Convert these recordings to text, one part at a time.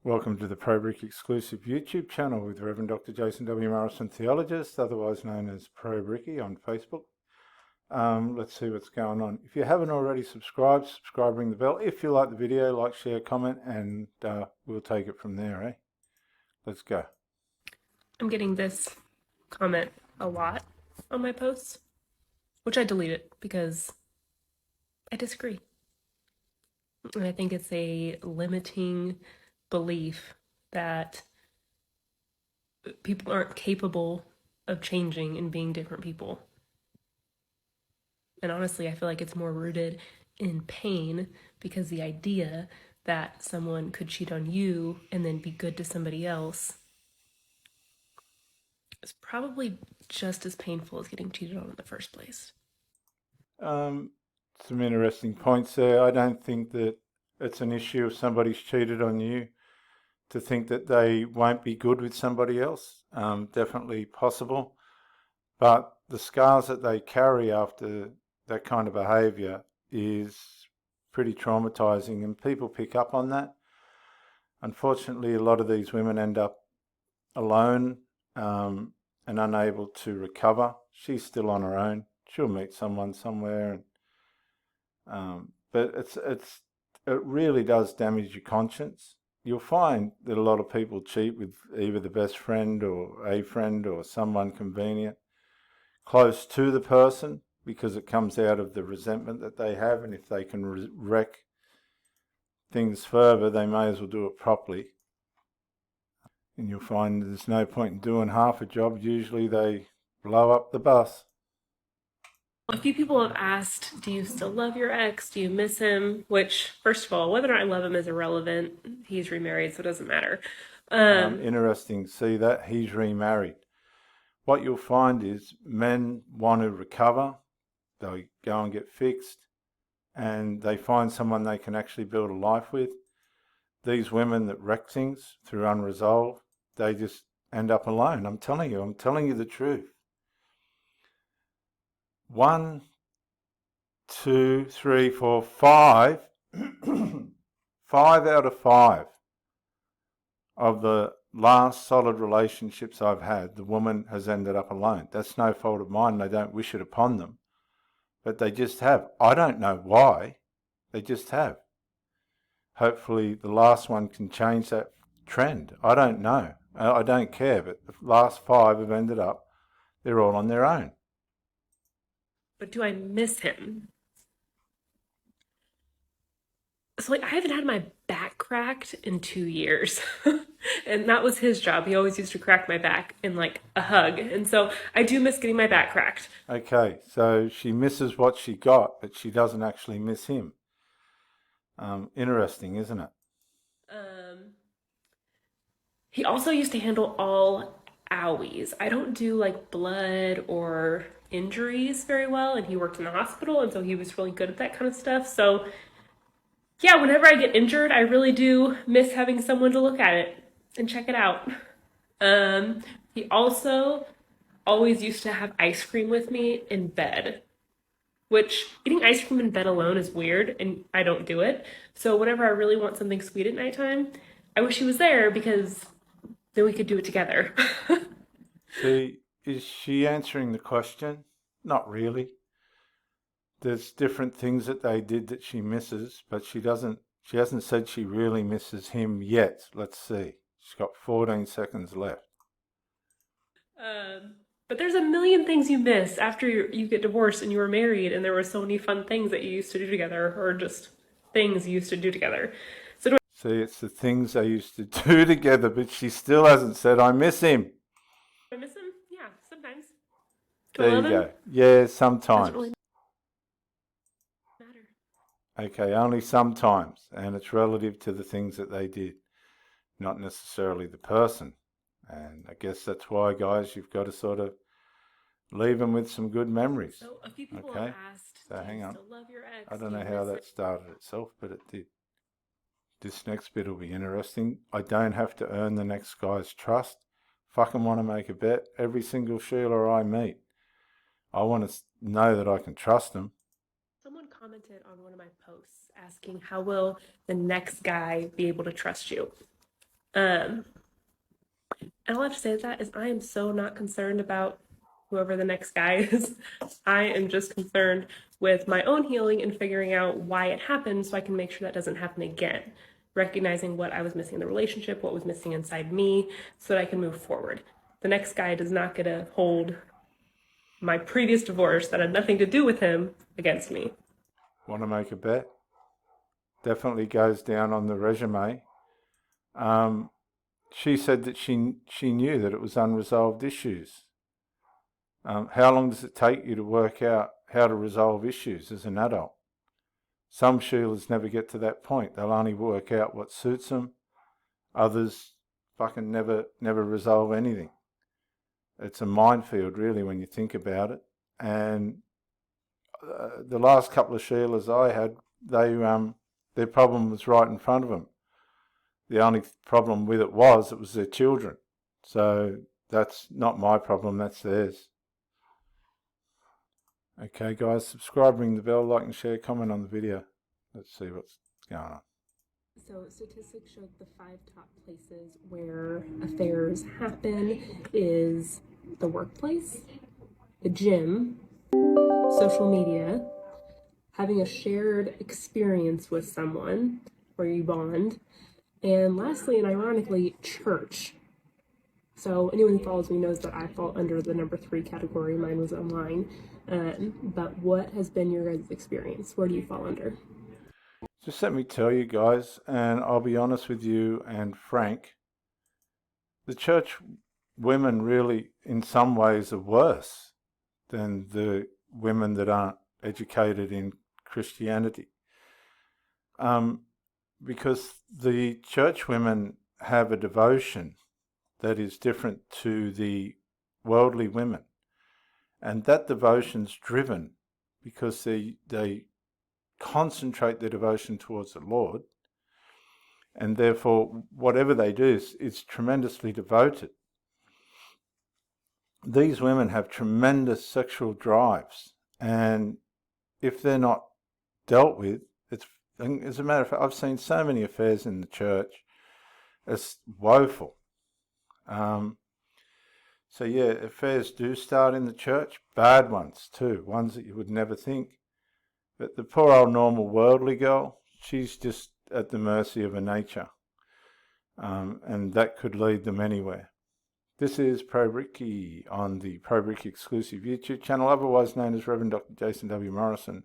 Welcome to the ProBrick exclusive YouTube channel with Reverend Dr. Jason W. Morrison, theologist, otherwise known as ProBricky on Facebook. Let's see what's going on. If you haven't already subscribed, ring the bell. If you like the video, like, share, comment, and we'll take it from there, eh? Let's go. I'm getting this comment a lot on my posts, which I deleted because I disagree. And I think it's a limiting belief that people aren't capable of changing and being different people. And honestly, I feel like it's more rooted in pain because the idea that someone could cheat on you and then be good to somebody else is probably just as painful as getting cheated on in the first place. Some interesting points there. I don't think that it's an issue if somebody's cheated on you to think that they won't be good with somebody else. Definitely possible. But the scars that they carry after that kind of behaviour is pretty traumatising, and people pick up on that. Unfortunately, a lot of these women end up alone and unable to recover. She's still on her own. She'll meet someone somewhere, but it really does damage your conscience. You'll find that a lot of people cheat with either the best friend or someone convenient close to the person because it comes out of the resentment that they have, and if they can wreck things further, they may as well do it properly. And you'll find there's no point in doing half a job. Usually they blow up the bus. A few people have asked, do you still love your ex? Do you miss him? Which, first of all, whether or not I love him is irrelevant. He's remarried, so it doesn't matter. Interesting to see that. He's remarried. What you'll find is men want to recover. They go and get fixed, and they find someone they can actually build a life with. These women that wreck things through unresolved, they just end up alone. I'm telling you the truth. 1, 2, 3, 4, 5, 5 out of 5 of the last solid relationships I've had, the woman has ended up alone. That's no fault of mine, and I don't wish it upon them. But they just have. I don't know why. They just have. Hopefully the last one can change that trend. I don't know. I don't care, but the last 5 have ended up, they're all on their own. But do I miss him? So, I haven't had my back cracked in 2 years. And that was his job. He always used to crack my back in a hug. And so I do miss getting my back cracked. Okay, so she misses what she got, but she doesn't actually miss him. Interesting, isn't it? He also used to handle all owies. I don't do blood or injuries very well, and he worked in the hospital, and so he was really good at that kind of stuff. So yeah, whenever I get injured, I really do miss having someone to look at it and check it out. He also always used to have ice cream with me in bed, which eating ice cream in bed alone is weird, and I don't do it. So whenever I really want something sweet at nighttime, I wish he was there because then we could do it together. See, is she answering the question? Not really. There's different things that they did that she misses, but she hasn't said she really misses him yet. Let's see. She's got 14 seconds left. But there's a million things you miss after you get divorced and you were married, and there were so many fun things that you used to do together, or just things you used to do together. So See, it's the things they used to do together, but she still hasn't said, I miss him. do I miss him? Yeah, sometimes. Do There I love you him? go. Yeah, Doesn't sometimes. really matter. Okay, only sometimes, and it's relative to the things that they did, not necessarily the person. And I guess that's why, guys, you've got to sort of leave them with some good memories. So a few people Okay, have asked, so do hang you on. still love your ex? I don't Do know you how miss that started itself, but it did. This next bit will be interesting. I don't have to earn the next guy's trust. Fucking want to make a bet. Every single Sheila I meet, I want to know that I can trust them. Someone commented on one of my posts asking, how will the next guy be able to trust you? Um, and all I have to say to that is I am so not concerned about whoever the next guy is. I am just concerned with my own healing and figuring out why it happened so I can make sure that doesn't happen again. Recognizing what I was missing in the relationship, what was missing inside me, so that I can move forward. The next guy does not get to hold my previous divorce that had nothing to do with him against me. Want to make a bet? Definitely goes down on the resume. She said that she knew that it was unresolved issues. How long does it take you to work out how to resolve issues as an adult? Some Sheilas never get to that point. They'll only work out what suits them. Others fucking never resolve anything. It's a minefield, really, when you think about it. And the last couple of Sheilas I had, their problem was right in front of them. The only problem with it was their children. So that's not my problem, that's theirs. Okay, guys, subscribe, ring the bell, like and share, comment on the video. Let's see what's going on. So statistics show the 5 top places where affairs happen is the workplace, the gym, social media, having a shared experience with someone where you bond, and lastly and ironically, church. So anyone who follows me knows that I fall under the number 3 category. Mine was online. But what has been your guys' experience? Where do you fall under? Just let me tell you guys, and I'll be honest with you and frank, the church women really, in some ways, are worse than the women that aren't educated in Christianity. Because the church women have a devotion that is different to the worldly women. And that devotion's driven because they concentrate their devotion towards the Lord, and therefore whatever they do is tremendously devoted. These women have tremendous sexual drives, and if they're not dealt with, as a matter of fact, I've seen so many affairs in the church, it's woeful. So yeah, affairs do start in the church, bad ones too, ones that you would never think. But the poor old normal worldly girl, she's just at the mercy of her nature. And that could lead them anywhere. This is Pro Ricky on the Pro Ricky exclusive YouTube channel, otherwise known as Reverend Dr. Jason W. Morrison,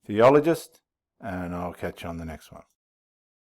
theologist, and I'll catch you on the next one.